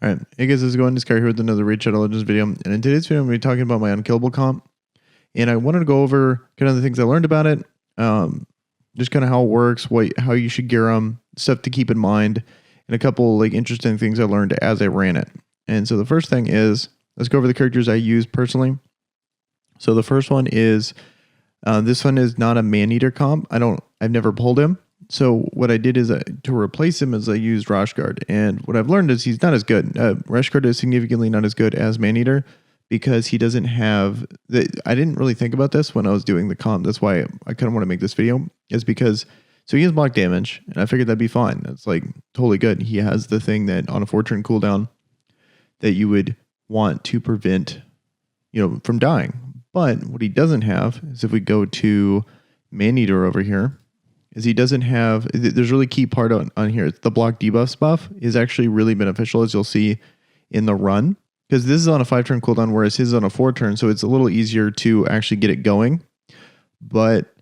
Alright, hey guys, how's it going? This Kire here with another Raid Shadow Legends video. And in today's video, I'm going to be talking about my Unkillable comp. And I wanted to go over kind of the things I learned about it, just kind of how it works, how you should gear them, stuff to keep in mind, and a couple like interesting things I learned as I ran it. And so the first thing is, let's go over the characters I use personally. So the first one is, this one is not a Maneater comp. I've never pulled him. So what I did is to replace him is I used Rashguard, and what I've learned is he's not as good. Rashguard is significantly not as good as Maneater because he doesn't have I didn't really think about this when I was doing the comp. That's why I kind of want to make this video, is because so he has block damage, and I figured that'd be fine. That's like totally good. He has the thing that on a 4-turn cooldown that you would want to prevent, from dying. But what he doesn't have is, if we go to Maneater over here, is he doesn't have, there's a really key part on here. The block debuffs buff is actually really beneficial, as you'll see in the run, because this is on a 5-turn cooldown, whereas his is on a 4-turn, so it's a little easier to actually get it going. But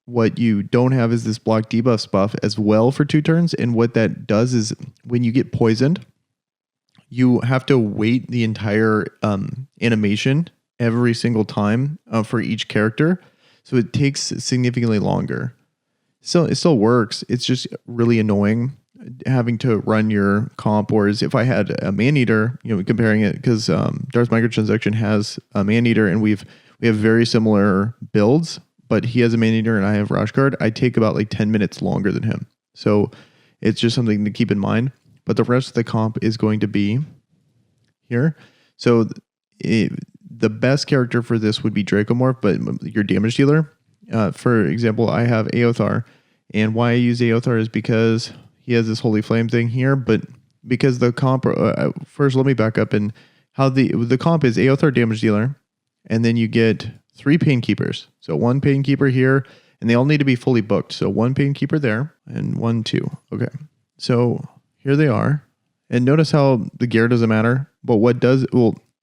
what you don't have is this block debuffs buff as well for 2 turns, and what that does is when you get poisoned, you have to wait the entire animation every single time for each character, so it takes significantly longer. So it still works. It's just really annoying having to run your comp. Whereas if I had a Maneater, comparing it, because Darth Microtransaction has a Maneater, and we have very similar builds, but he has a Maneater and I have Rashguard. I take about like 10 minutes longer than him. So it's just something to keep in mind. But the rest of the comp is going to be here. So the best character for this would be Dracomorph, but your damage dealer. For example, I have Aothar, and why I use Aothar is because he has this Holy Flame thing here, but because the comp, first let me back up, and how the comp is Aothar damage dealer, and then you get 3 Pain Keepers. So 1 Pain Keeper here, and they all need to be fully booked. So 1 Pain Keeper there, and 1, 2. Okay, so here they are, and notice how the gear doesn't matter, but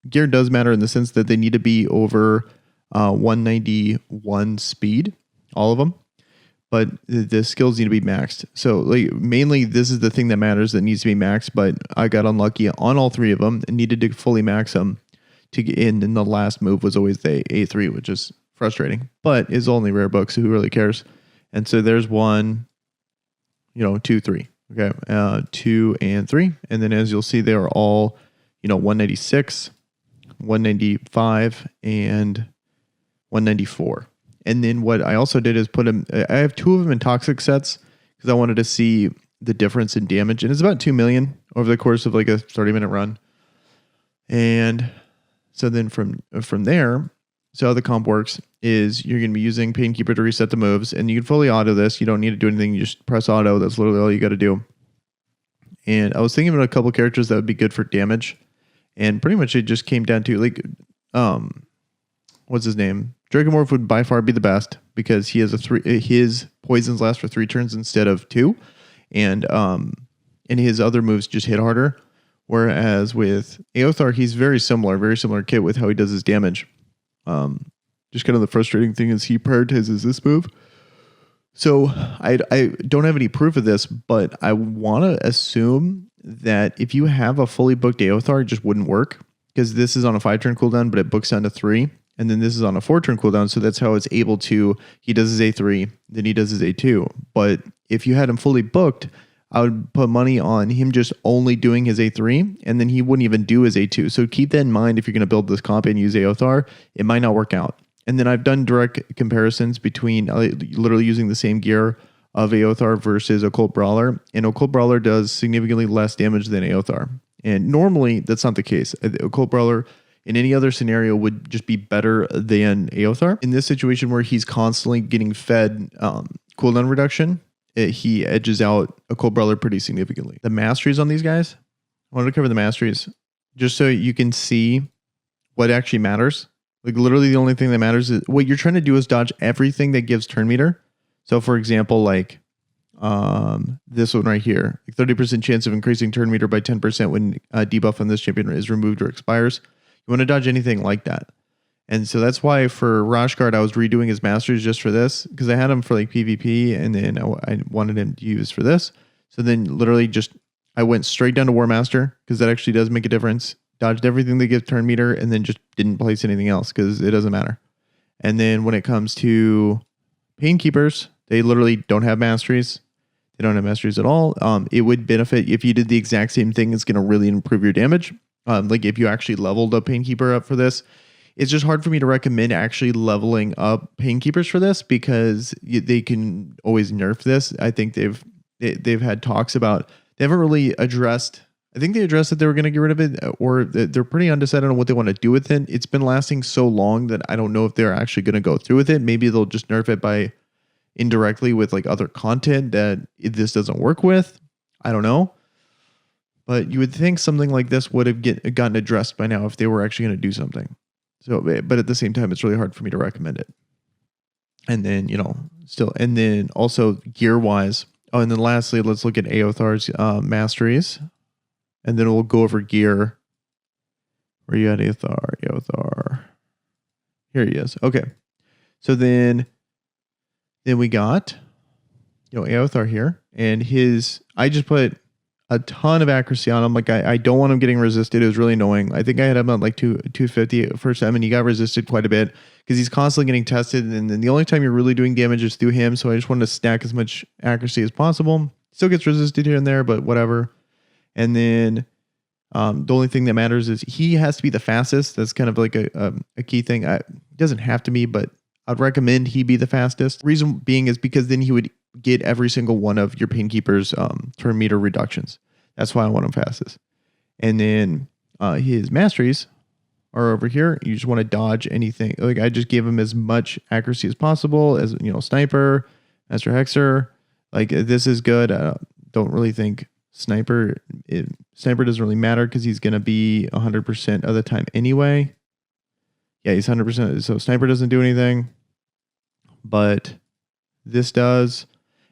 gear does matter in the sense that they need to be over 191 speed, all of them, but the skills need to be maxed. So like mainly this is the thing that matters, that needs to be maxed, but I got unlucky on all 3 of them and needed to fully max them to get in, and the last move was always the A3, which is frustrating, but is only rare book, so who really cares? And so there's 1, 2, 3. Okay, 2 and 3, and then as you'll see, they are all 196, 195, and 194. And then what I also did is put them, I have 2 of them in toxic sets because I wanted to see the difference in damage, and it's about 2 million over the course of like a 30-minute run. And so then from there, so how the comp works is you're going to be using Pain Keeper to reset the moves, and you can fully auto this. You don't need to do anything. You just press auto. That's literally all you got to do. And I was thinking about a couple characters that would be good for damage, and pretty much it just came down to like, what's his name? Dracomorph would by far be the best because he has his poisons last for 3 turns instead of 2, and his other moves just hit harder. Whereas with Aothar, he's very similar kit with how he does his damage. Just kind of the frustrating thing is he prioritizes this move. So I don't have any proof of this, but I want to assume that if you have a fully booked Aothar, it just wouldn't work, because this is on a 5-turn cooldown, but it books down to 3. And then this is on a 4-turn cooldown, so that's how it's able to, he does his A3, then he does his A2. But if you had him fully booked, I would put money on him just only doing his A3, and then he wouldn't even do his A2. So keep that in mind if you're going to build this comp and use Aothar. It might not work out. And then I've done direct comparisons between literally using the same gear of Aothar versus Occult Brawler, and Occult Brawler does significantly less damage than Aothar. And normally that's not the case. Occult Brawler in any other scenario would just be better than Aothar. In this situation where he's constantly getting fed cooldown reduction, he edges out Occult Brawler pretty significantly. The Masteries on these guys, I wanted to cover the Masteries just so you can see what actually matters. Like literally the only thing that matters is what you're trying to do is dodge everything that gives turn meter. So for example, like this one right here, like 30% chance of increasing turn meter by 10% when debuff on this champion is removed or expires. You want to dodge anything like that. And so that's why for Rashguard, I was redoing his Masteries just for this, because I had him for like PvP, and then I wanted him to use for this. So then literally just I went straight down to War Master because that actually does make a difference. Dodged everything that gives turn meter and then just didn't place anything else because it doesn't matter. And then when it comes to Painkeepers, they literally don't have masteries. They don't have masteries at all. It would benefit if you did the exact same thing. It's going to really improve your damage. Like if you actually leveled a Painkeeper up for this. It's just hard for me to recommend actually leveling up Painkeepers for this because they can always nerf this. I think they've had talks about, they haven't really addressed, I think they addressed that they were going to get rid of it, or they're pretty undecided on what they want to do with it. It's been lasting so long that I don't know if they're actually going to go through with it. Maybe they'll just nerf it by indirectly with like other content that this doesn't work with. I don't know. But you would think something like this would have gotten addressed by now if they were actually going to do something. So, but at the same time, it's really hard for me to recommend it. And then, and then also gear wise. Oh, and then lastly, let's look at Aothar's masteries. And then we'll go over gear. Where you at, Aothar? Here he is. Okay. So then we got, Aothar here. And I just put a ton of accuracy on him. Like I don't want him getting resisted. It was really annoying. I think I had him at like 250 first time, and he got resisted quite a bit because he's constantly getting tested. And then the only time you're really doing damage is through him. So I just wanted to stack as much accuracy as possible. Still gets resisted here and there, but whatever. And then the only thing that matters is he has to be the fastest. That's kind of like a key thing. It doesn't have to be, but I'd recommend he be the fastest. Reason being is because then he would get every single one of your Painkeeper's turn meter reductions. That's why I want him fastest. And then his masteries are over here. You just want to dodge anything. Like I just gave him as much accuracy as possible as, sniper, master hexer. Like this is good. I don't really think sniper doesn't really matter because he's going to be 100% of the time anyway. Yeah, he's 100%. So sniper doesn't do anything, but this does.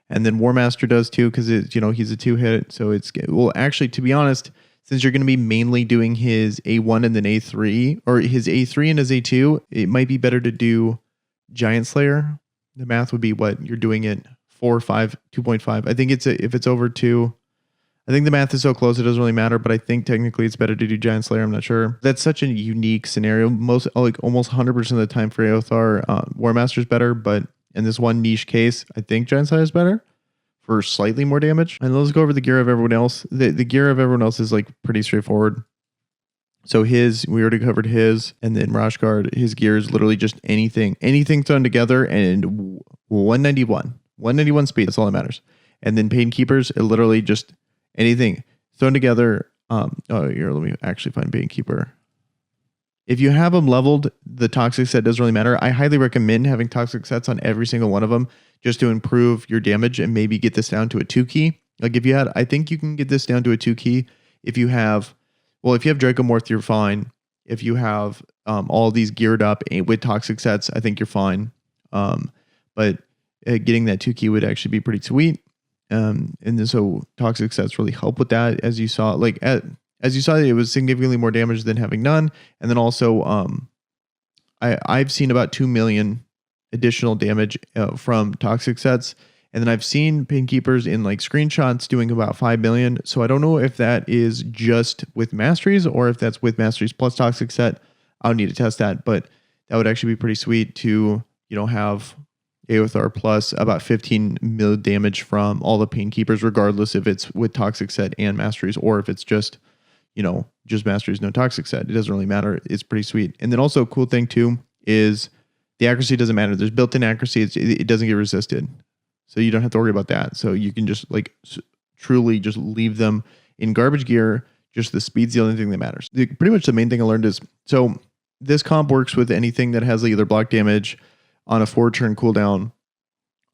And then War Master does too, because he's a 2-hit. So actually, to be honest, since you're going to be mainly doing his A1 and then A3, or his A3 and his A2, it might be better to do Giant Slayer. The math would be what you're doing it 4, 5, 2.5. I think if it's over 2, I think the math is so close it doesn't really matter. But I think technically it's better to do Giant Slayer. I'm not sure. That's such a unique scenario. Almost 100% of the time for Aothar, War Master is better, but in this one niche case, I think Giant Slayer is better for slightly more damage. And let's go over the gear of everyone else. The gear of everyone else is like pretty straightforward. So we already covered his, and then Rashguard, his gear is literally just anything thrown together, and 191 speed. That's all that matters. And then Painkeepers, it literally just anything thrown together. Let me actually find Painkeeper. If you have them leveled, the toxic set doesn't really matter. I highly recommend having toxic sets on every single one of them just to improve your damage and maybe get this down to a 2 key. Like I think you can get this down to a 2 key if you have Dracomorph, you're fine. If you have all these geared up with toxic sets, I think you're fine. But getting that 2 key would actually be pretty sweet. And then so toxic sets really help with that, as you saw. As you saw, it was significantly more damage than having none. And then also, I've seen about 2 million additional damage from toxic sets. And then I've seen Painkeepers in like screenshots doing about 5 million. So I don't know if that is just with Masteries or if that's with Masteries plus toxic set. I'll need to test that. But that would actually be pretty sweet to, have Aothar plus about 15 mil damage from all the Painkeepers, regardless if it's with toxic set and Masteries or if it's just Masteries, no toxic set. It doesn't really matter. It's pretty sweet. And then also a cool thing too is the accuracy doesn't matter. There's built-in accuracy. It doesn't get resisted. So you don't have to worry about that. So you can just truly just leave them in garbage gear. Just the speed's the only thing that matters. Pretty much the main thing I learned is, so this comp works with anything that has either block damage on a 4-turn cooldown.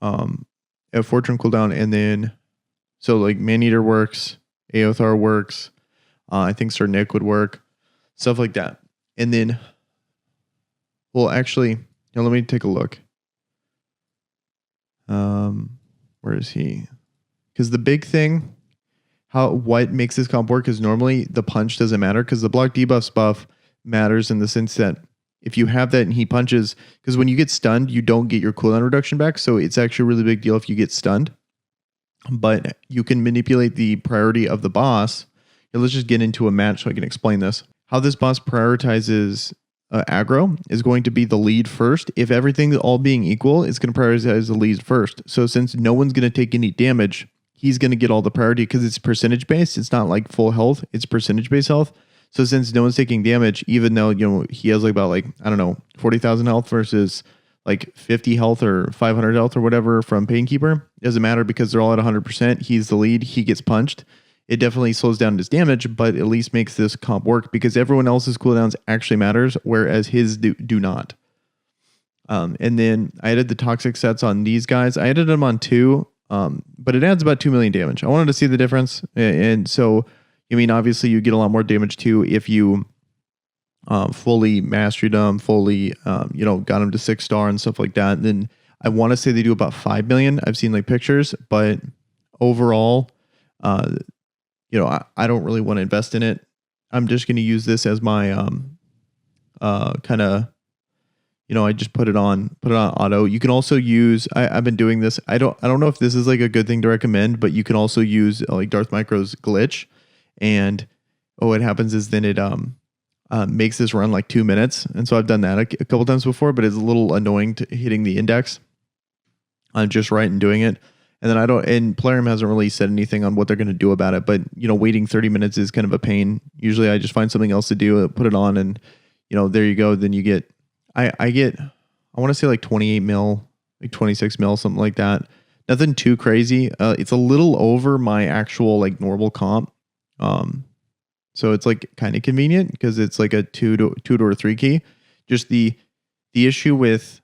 A 4-turn cooldown, and then, so like Maneater works, Aothar works, I think Sir Nick would work, stuff like that. And then, well, actually, let me take a look. Where is he? Because the big thing, what makes this comp work is normally the punch doesn't matter, because the block debuffs buff matters in the sense that if you have that and he punches, because when you get stunned, you don't get your cooldown reduction back. So it's actually a really big deal if you get stunned. but you can manipulate the priority of the boss. Now, let's just get into a match so I can explain this. How this boss prioritizes aggro is going to be the lead first. If everything all being equal, it's going to prioritize the lead first. So since no one's going to take any damage, he's going to get all the priority because it's percentage based. It's not like full health. It's percentage based health. So since no one's taking damage, even though, you know, he has like about like, I don't know, 40,000 health versus like 50 health or 500 health or whatever from Painkeeper, it doesn't matter because they're all at 100%. He's the lead. He gets punched. It definitely slows down his damage, but at least makes this comp work because everyone else's cooldowns actually matters, whereas his do not. And then I added the toxic sets on these guys. I added them on 2, but it adds about 2 million damage. I wanted to see the difference. And so, I mean, obviously you get a lot more damage too if you fully mastered them, fully, you know, got them to 6-star and stuff like that. And then I want to say they do about 5 million. I've seen like pictures, but overall, you know, I don't really want to invest in it. I'm just going to use this as my kind of, you know, I just put it on auto. You can also use, I've been doing this. I don't know if this is like a good thing to recommend, but you can also use like Darth Micro's glitch, and what happens is then it makes this run like 2 minutes. And so I've done that a couple times before, but it's a little annoying to hitting the index. I'm just right and doing it. And then and Plarium hasn't really said anything on what they're going to do about it, but you know, waiting 30 minutes is kind of a pain. Usually I just find something else to do, put it on, and you know, there you go. Then you get, I want to say like 28 mil, like 26 mil, something like that. Nothing too crazy. It's a little over my actual like normal comp. So it's like kind of convenient because it's like a 2 to or 3 key. Just the issue with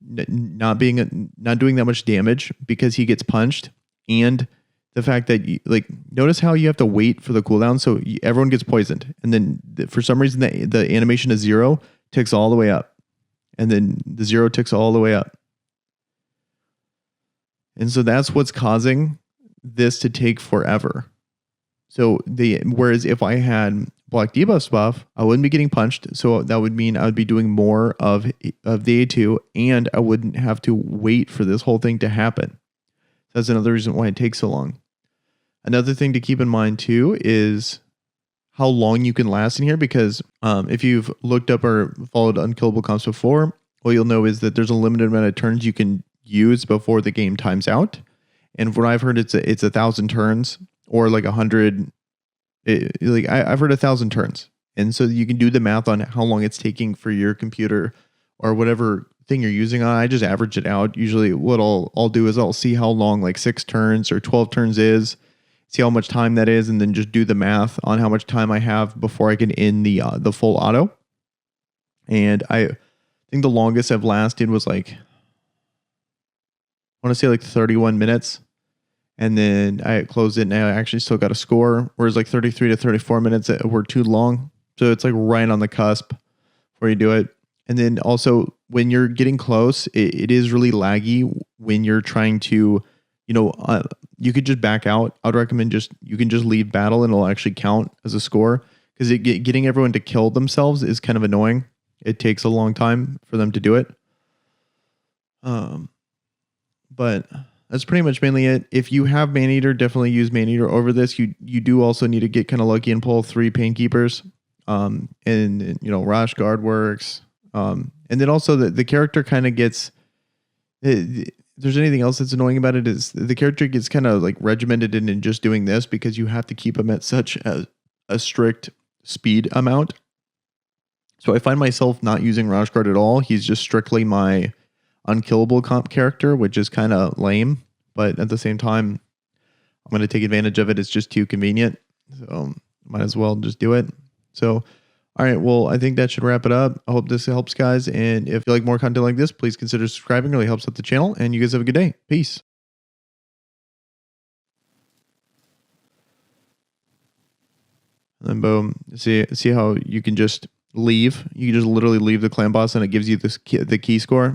not doing that much damage because he gets punched, and the fact that like, notice how you have to wait for the cooldown, so everyone gets poisoned, and then for some reason the animation of 0 ticks all the way up, and then the 0 ticks all the way up, and so that's what's causing this to take forever. So whereas if I had block debuffs buff, I wouldn't be getting punched. So that would mean I would be doing more of the A2, and I wouldn't have to wait for this whole thing to happen. That's another reason why it takes so long. Another thing to keep in mind too is how long you can last in here, because if you've looked up or followed Unkillable comps before, what you'll know is that there's a limited amount of turns you can use before the game times out. And from what I've heard, it's 1,000 turns, or like 100. I've heard 1,000 turns, and so you can do the math on how long it's taking for your computer or whatever thing you're using on. I just average it out. Usually, what I'll do is I'll see how long like 6 turns or 12 turns is, see how much time that is, and then just do the math on how much time I have before I can end the full auto. And I think the longest I've lasted was like, I want to say like 31 minutes. And then I closed it, and I actually still got a score, whereas like 33 to 34 minutes were too long. So it's like right on the cusp where you do it. And then also when you're getting close, it is really laggy when you're trying to, you know, you could just back out. I'd recommend you can just leave battle and it'll actually count as a score, because getting everyone to kill themselves is kind of annoying. It takes a long time for them to do it. But that's pretty much mainly it. If you have Maneater, definitely use Maneater over this. You do also need to get kind of lucky and pull 3 Painkeepers. And you know, Rash Guard works. And then also the character kind of gets, if there's anything else that's annoying about it, is the character gets kind of like regimented in just doing this, because you have to keep him at such a strict speed amount. So I find myself not using Rash Guard at all. He's just strictly my unkillable comp character, which is kind of lame, but at the same time, I'm going to take advantage of it. It's just too convenient, so might as well just do it. So, all right, well, I think that should wrap it up. I hope this helps, guys, and if you like more content like this, please consider subscribing. It really helps out the channel, and you guys have a good day. Peace. And then boom, see how you can just leave. You can just literally leave the clan boss, and it gives you the key score.